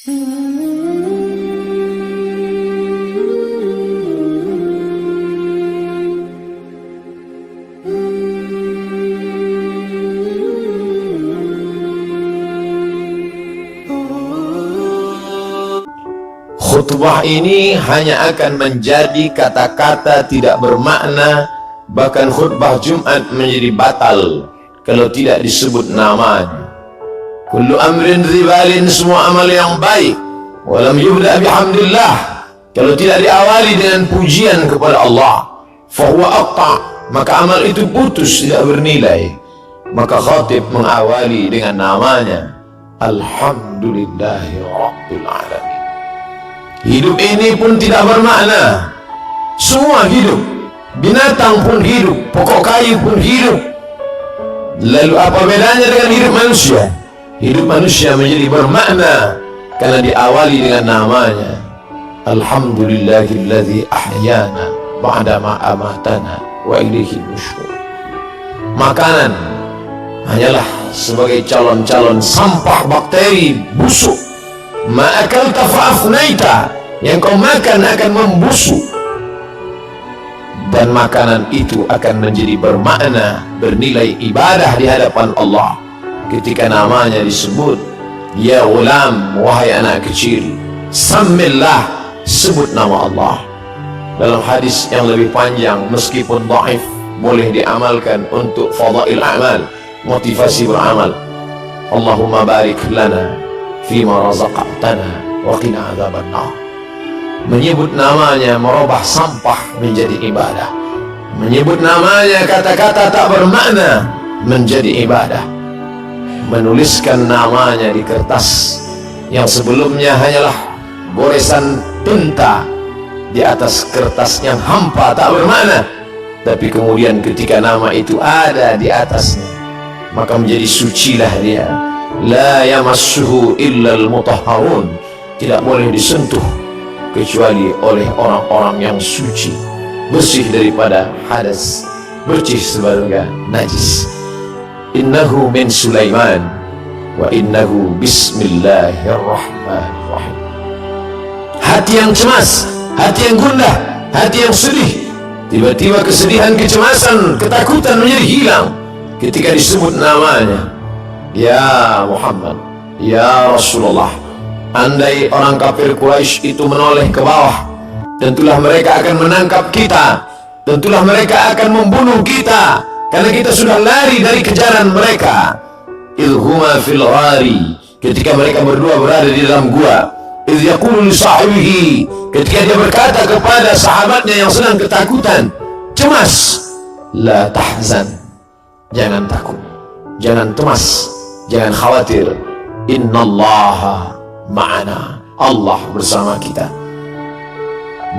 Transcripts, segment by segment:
Khutbah ini hanya akan menjadi kata-kata tidak bermakna, bahkan khutbah Jumat menjadi batal kalau tidak disebut namanya. Kullu amrin ribalin, semua amal yang baik, walam yubda bihamdillah, kalau tidak diawali dengan pujian kepada Allah, fahuwa aqta', maka amal itu putus, tidak bernilai. Maka khatib mengawali dengan namanya, Alhamdulillahi Rabbil Alamin. Hidup ini pun tidak bermakna. Semua hidup, binatang pun hidup, pokok kayu pun hidup. Lalu apa bedanya dengan hidup manusia? Hidup manusia menjadi bermakna karena diawali dengan namanya, Alhamdulillahilladzi ahyana ba'dama amatana wa ilaihi nusyur. Makanan hanyalah sebagai calon-calon sampah bakteri busuk. Ma'akalta fa'afnaita, yang kau makan akan membusuk, dan makanan itu akan menjadi bermakna, bernilai ibadah di hadapan Allah ketika namanya disebut. Ya ghulam, wahai anak kecil, sammillah, sebut nama Allah. Dalam hadis yang lebih panjang, meskipun dhaif, boleh diamalkan untuk fadail a'mal, motivasi beramal. Allahumma barik lana fima razaqtana wa qina adzabannar. Menyebut namanya merubah sampah menjadi ibadah. Menyebut namanya kata-kata tak bermakna menjadi ibadah. Menuliskan namanya di kertas yang sebelumnya hanyalah goresan tinta di atas kertas yang hampa tak bermakna, tapi kemudian ketika nama itu ada di atasnya, maka menjadi sucilah dia. La yamassuhu illal mutahharun, tidak boleh disentuh kecuali oleh orang-orang yang suci, bersih daripada hadas, bersih sebagai najis. Innahu min Sulaiman wa innahu bismillahirrahmanirrahim. Hati yang cemas, hati yang gundah, hati yang sedih, tiba-tiba kesedihan, kecemasan, ketakutan menjadi hilang ketika disebut namanya. Ya Muhammad, ya Rasulullah. Andai orang kafir Quraisy itu menoleh ke bawah, tentulah mereka akan menangkap kita, tentulah mereka akan membunuh kita, karena kita sudah lari dari kejaran mereka. Idhuma fil ghari, ketika mereka berdua berada di dalam gua. Idh yaqulu li sahibihi, ketika dia berkata kepada sahabatnya yang sedang ketakutan, cemas, la tahzan, jangan takut, jangan cemas, jangan khawatir, innallaha ma'ana, Allah bersama kita.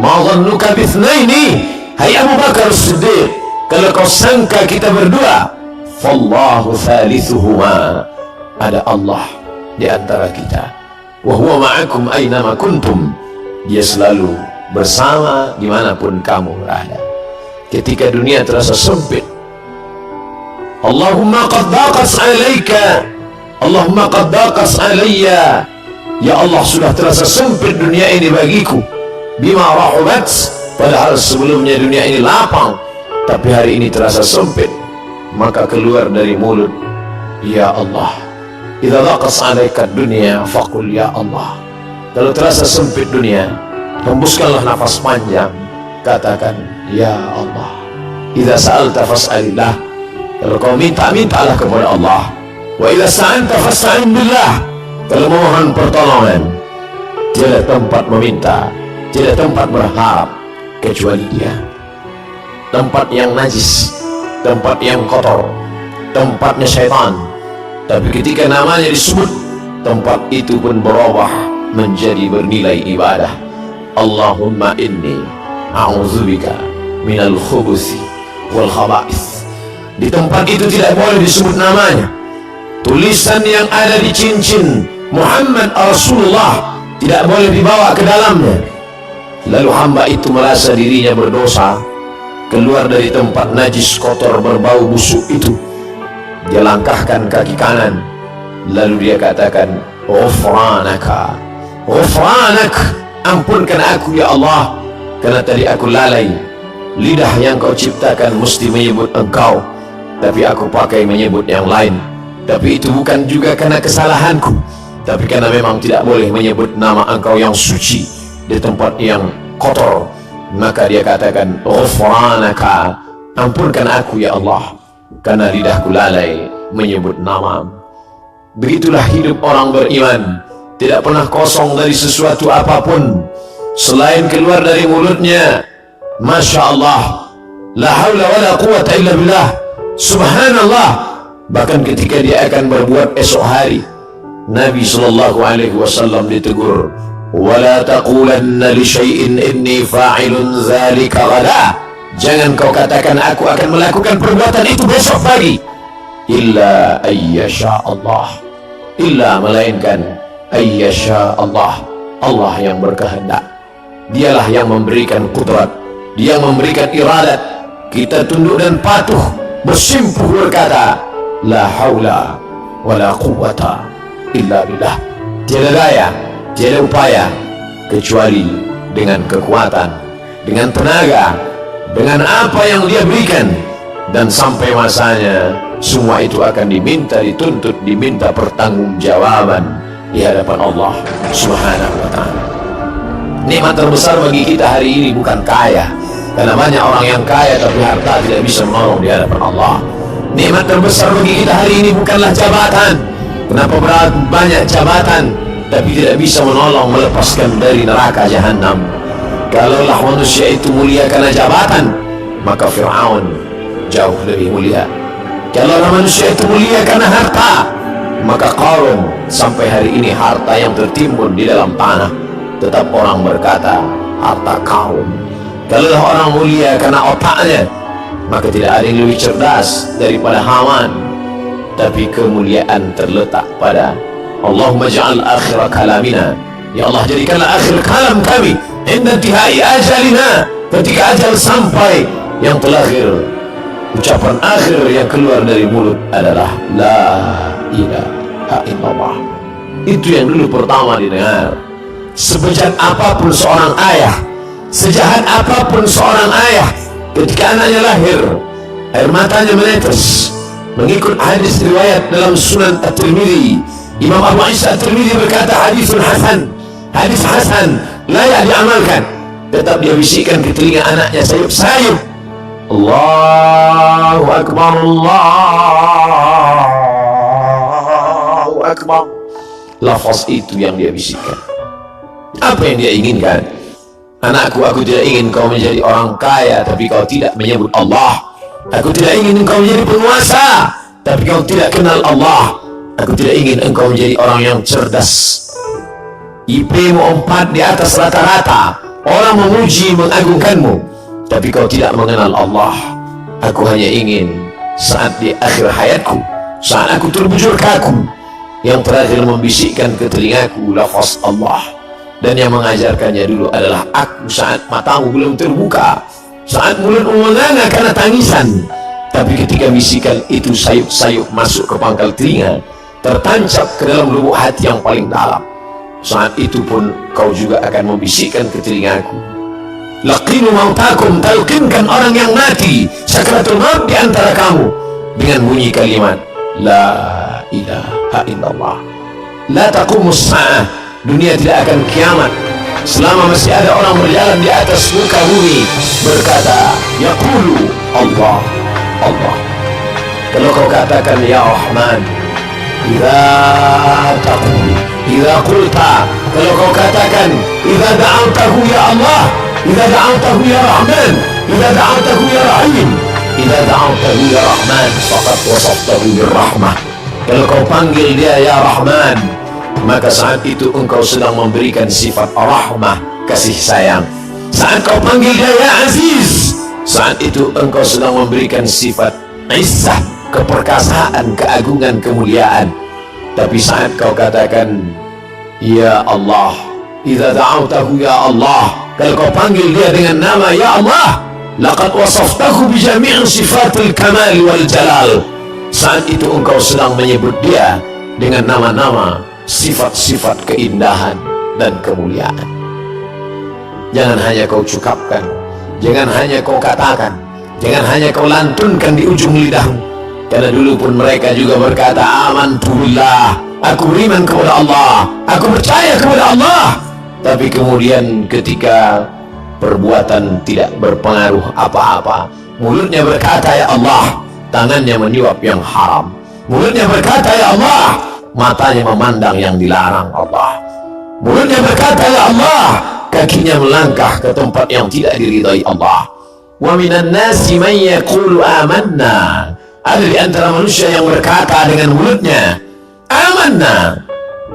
Ma dhannuka bithnaini, hai Abu Bakar Siddiq, kalau kau sangka kita berdua, fallahu thalithuhuma, ada Allah di antara kita. Wa huwa ma'akum aynama kuntum, dia selalu bersama dimanapun kamu berada. Ketika dunia terasa sempit, Allahumma qad daqas alayka, Allahumma qad daqas alayya, ya Allah sudah terasa sempit dunia ini bagiku. Bima rahubat, padahal sebelumnya dunia ini lapang, tapi hari ini terasa sempit. Maka keluar dari mulut, ya Allah. Idza daqas alayka dunya faqul ya Allah. Kalau terasa sempit dunia, hembuskanlah nafas panjang, katakan ya Allah. Idza sa'alta fas'alillah, kalau kau minta, mintalah kepada Allah. Wa idza sta'anta fasta'in billah, kalau memohon pertolongan, tiada tempat meminta, tiada tempat berharap kecuali Dia. Tempat yang najis, tempat yang kotor, tempatnya syaitan. Tapi ketika namanya disebut, tempat itu pun berubah menjadi bernilai ibadah. Allahumma inni a'udzubika minal khubuthi wal khaba'ith. Di tempat itu tidak boleh disebut namanya. Tulisan yang ada di cincin Muhammad Rasulullah tidak boleh dibawa ke dalamnya. Lalu hamba itu merasa dirinya berdosa, keluar dari tempat najis, kotor, berbau busuk itu. Dia langkahkan kaki kanan, lalu dia katakan, ghufranaka, ghufranak, ampunkan aku ya Allah, karena tadi aku lalai. Lidah yang kau ciptakan mesti menyebut engkau, tapi aku pakai menyebut yang lain. Tapi itu bukan juga karena kesalahanku, tapi karena memang tidak boleh menyebut nama engkau yang suci di tempat yang kotor. Maka dia katakan, ghufranaka, ampunkan aku ya Allah, karena lidahku lalai menyebut nama. Begitulah hidup orang beriman, tidak pernah kosong dari sesuatu apapun selain keluar dari mulutnya Masya Allah, la haula wa la quwata illa billah, subhanallah. Bahkan ketika dia akan berbuat esok hari, Nabi SAW ditegur, wala taqulanna li syai'in inni fa'ilun dzalika ghadan, jangan kau katakan aku akan melakukan perbuatan itu besok pagi, illa ayyasha Allah, illa melainkan ayyasha Allah, Allah yang berkehendak. Dialah yang memberikan kudrat, dia memberikan iradat. Kita tunduk dan patuh, bersimpuh berkata, la haula wa la quwata illa billah. Tiada daya, tiada upaya kecuali dengan kekuatan, dengan tenaga, dengan apa yang dia berikan. Dan sampai masanya semua itu akan diminta, dituntut, diminta pertanggungjawaban di hadapan Allah Subhanahu wa ta'ala. Nikmat terbesar bagi kita hari ini bukan kaya, karena banyak orang yang kaya tapi harta tidak bisa menolong di hadapan Allah. Nikmat terbesar bagi kita hari ini bukanlah jabatan. Kenapa banyak jabatan tapi tidak bisa menolong melepaskan dari neraka jahanam? Kalaulah manusia itu mulia karena jabatan, maka Fir'aun jauh lebih mulia. Kalaulah manusia itu mulia karena harta, maka Qarun sampai hari ini harta yang tertimbun di dalam tanah, tetap orang berkata harta Qarun. Kalaulah orang mulia karena otaknya, maka tidak ada yang lebih cerdas daripada Haman. Tapi kemuliaan terletak pada Allahumma ja'al akhir kalamina, ya Allah jadikanlah akhir kalam kami inda intihai ajalina, ketika ajal sampai, yang terakhir ucapan akhir yang keluar dari mulut adalah la ilaha illallah. Itu yang dulu pertama didengar. Sebejat apapun seorang ayah, sejahat apapun seorang ayah, ketika anaknya lahir, air matanya menetes. Mengikut hadis riwayat dalam Sunan At-Tirmidzi, Imam Abu Isa At-Tirmidzi berkata hadisun hasan, hadis hasan, layak diamalkan. Tetap dia bisikkan ke telinga anaknya sayup-sayup, Allahu Akbar, Allahu Akbar. Lafaz itu yang dia bisikkan. Apa yang dia inginkan? Anakku, aku tidak ingin kau menjadi orang kaya tapi kau tidak menyebut Allah. Aku tidak ingin engkau menjadi penguasa tapi kau tidak kenal Allah. Aku tidak ingin engkau menjadi orang yang cerdas, IP-mu 4 di atas rata-rata, orang memuji mengagungkanmu, tapi kau tidak mengenal Allah. Aku hanya ingin saat di akhir hayatku, saat aku terbujur kaku, yang terakhir membisikkan ke telingaku lafaz Allah. Dan yang mengajarkannya dulu adalah aku saat matamu belum terbuka, saat mulutmu menganga karena tangisan. Tapi ketika bisikan itu sayup-sayup masuk ke pangkal telinga, tertancap ke dalam lubuk hati yang paling dalam, saat itu pun kau juga akan membisikkan ke telingaku, laqinu mautakum, talqinkan orang yang mati sakratul maut di antara kamu dengan bunyi kalimat la ilaha illallah. La taqumus sa'ah, dunia tidak akan kiamat selama masih ada orang berjalan di atas muka bumi berkata yaqulu Allah, Allah. Kalau kau katakan ya Rahman, idza taqul, idza qulta, kalau kau katakan idza da'awtahu ya Allah, idza da'awtahu ya Rahman, idza da'awtahu ya Rahim, idza da'awtahu ya Rahman faqad wasaftahu birrahmah. Kalau kau panggil dia ya Rahman, maka saat itu engkau sedang memberikan sifat rahmah, kasih sayang. Saat kau panggil dia ya Aziz, saat itu engkau sedang memberikan sifat izzah, keperkasaan, keagungan, kemuliaan. Tapi saat kau katakan ya Allah, idza da'awtahu ya Allah, kalau kau panggil dia dengan nama ya Allah, laqad wasaftahu bi jami' sifatil kamal wal jalal, saat itu engkau sedang menyebut dia dengan nama-nama, sifat-sifat keindahan dan kemuliaan. Jangan hanya kau cukapkan, jangan hanya kau katakan, jangan hanya kau lantunkan di ujung lidahmu. Karena dulu pun mereka juga berkata, amantu billah, aku beriman kepada Allah, aku percaya kepada Allah. Tapi kemudian ketika perbuatan tidak berpengaruh apa-apa, mulutnya berkata ya Allah, tangannya meniup yang haram. Mulutnya berkata ya Allah, matanya memandang yang dilarang Allah. Mulutnya berkata ya Allah, kakinya melangkah ke tempat yang tidak diridai Allah. Wa minan nasi man yaqulu amanna, ada di antara manusia yang berkata dengan mulutnya amanna.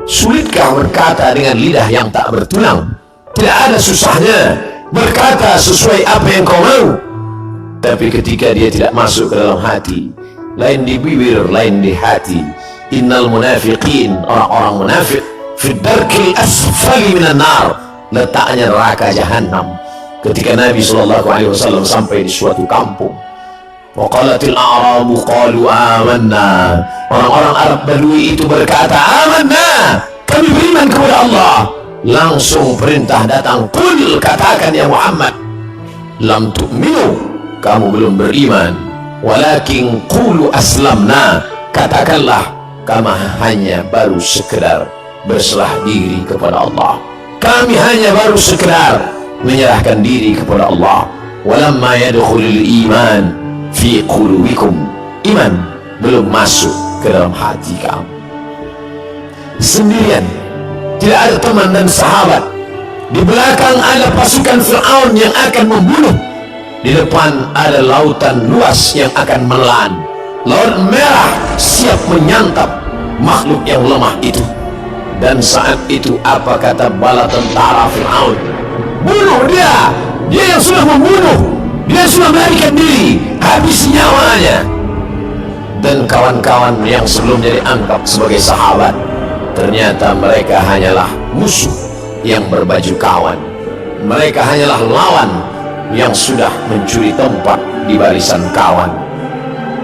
Sulitkah berkata dengan lidah yang tak bertulang? Tidak ada susahnya berkata sesuai apa yang kau mau. Tapi ketika dia tidak masuk ke dalam hati, lain di bibir, lain di hati. Innal munafiqin, orang-orang munafik, fi darkil asfali minan nar, letaknya neraka jahanam. Ketika Nabi SAW sampai di suatu kampung, waqalatil a'rabu qalu amanna, orang-orang Arab Badui itu berkata amanna, kami beriman kepada Allah. Langsung perintah datang, qul, katakan ya Muhammad, lam tu'minu, kamu belum beriman, walakin qulu aslamna, katakanlah kami hanya baru sekedar berserah diri kepada Allah, kami hanya baru sekedar menyerahkan diri kepada Allah. Walamma yadkhulul iman fi qulubikum, iman belum masuk ke dalam hati kamu. Sendirian, tidak ada teman dan sahabat. Di belakang ada pasukan Fir'aun yang akan membunuh. Di depan ada lautan luas yang akan menelan. Laut merah siap menyantap makhluk yang lemah itu. Dan saat itu apa kata bala tentara Fir'aun? Bunuh dia! Dia yang sudah membunuh, dia sudah melarikan diri, habis nyawanya. Dan kawan-kawan yang sebelumnya dianggap sebagai sahabat, ternyata mereka hanyalah musuh yang berbaju kawan. Mereka hanyalah lawan yang sudah mencuri tempat di barisan kawan.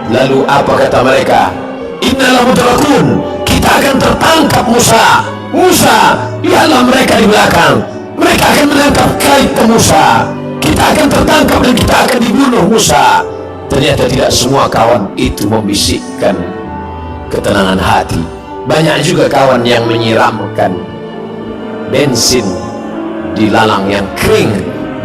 Lalu apa kata mereka? Innalah mudrakun, kita akan tertangkap Musa. Musa, lihatlah mereka di belakang, mereka akan menangkap kait Musa. Kita akan tertangkap dan kita akan dibunuh Musa. Ternyata tidak semua kawan itu membisikkan ketenangan hati. Banyak juga kawan yang menyiramkan bensin di lalang yang kering.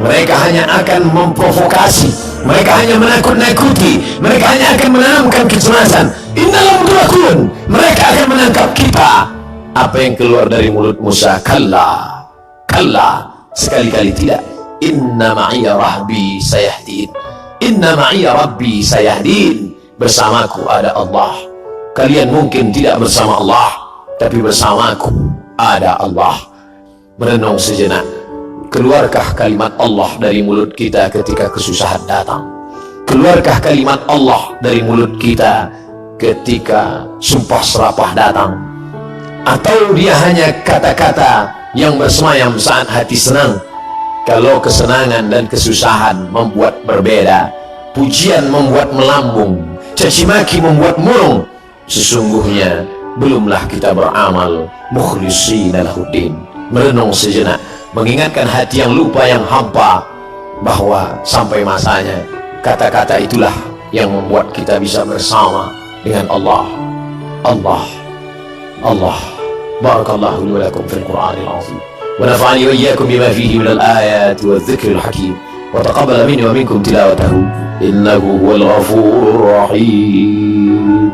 Mereka hanya akan memprovokasi, mereka hanya menakut-nakuti, mereka hanya akan menanamkan kecemasan. Innalah mudrakun, mereka akan menangkap kita. Apa yang keluar dari mulut Musa? Kalla, kalla, sekali-kali tidak. Inna ma'iya rabbi sayahdin, inna ma'iya rabbi sayahdin, bersamaku ada Allah. Kalian mungkin tidak bersama Allah, tapi bersamaku ada Allah. Merenung sejenak, keluarkah kalimat Allah dari mulut kita ketika kesusahan datang? Keluarkah kalimat Allah dari mulut kita ketika sumpah serapah datang? Atau dia hanya kata-kata yang bersemayam saat hati senang? Kalau kesenangan dan kesusahan membuat berbeda, pujian membuat melambung, caci maki membuat murung, sesungguhnya belumlah kita beramal mukhlishina lahuddin. Merenung sejenak, mengingatkan hati yang lupa, yang hampa, bahwa sampai masanya kata-kata itulah yang membuat kita bisa bersama dengan Allah. Allah, Allah. Barakallahu li wa lakum fil Qur'anil azim, wa nafa'ani wa iyyakum bima fihi minal ayati wadh dhikril hakim, wa taqabbala minni wa minkum tilawatahu innahu huwal ghafurur rahim.